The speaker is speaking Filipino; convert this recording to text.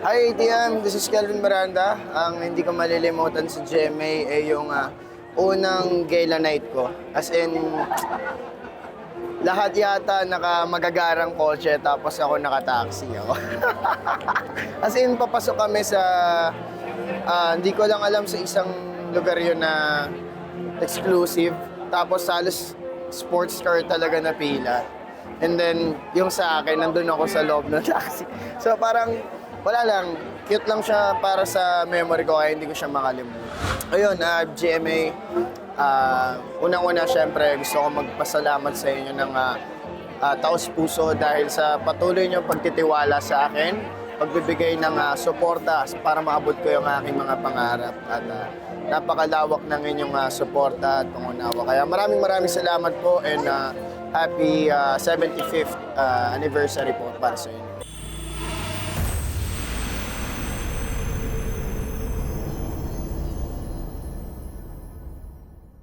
Hi ATM, this is Kelvin Miranda. Ang hindi ko malilimutan sa GMA ay yung unang gala night ko. As in, lahat yata magagaranng kotse tapos ako naka-taxi ako. As in, papasok kami sa, hindi ko lang alam sa isang lugar yun na exclusive. Tapos halos sports car talaga na pila. And then, yung sa akin, nandun ako sa loob ng taxi. So parang, wala lang, cute lang siya para sa memory ko kaya hindi ko siya makalimutan. Ayun, GMA, unang-una syempre gusto ko magpasalamat sa inyo ng taos-puso dahil sa patuloy niyong pagtitiwala sa akin, pagbibigay ng suporta para maabot ko yung aking mga pangarap at napakalawak ng inyong suporta at pangunawa. Kaya maraming salamat po and happy 75th anniversary po para sa inyo.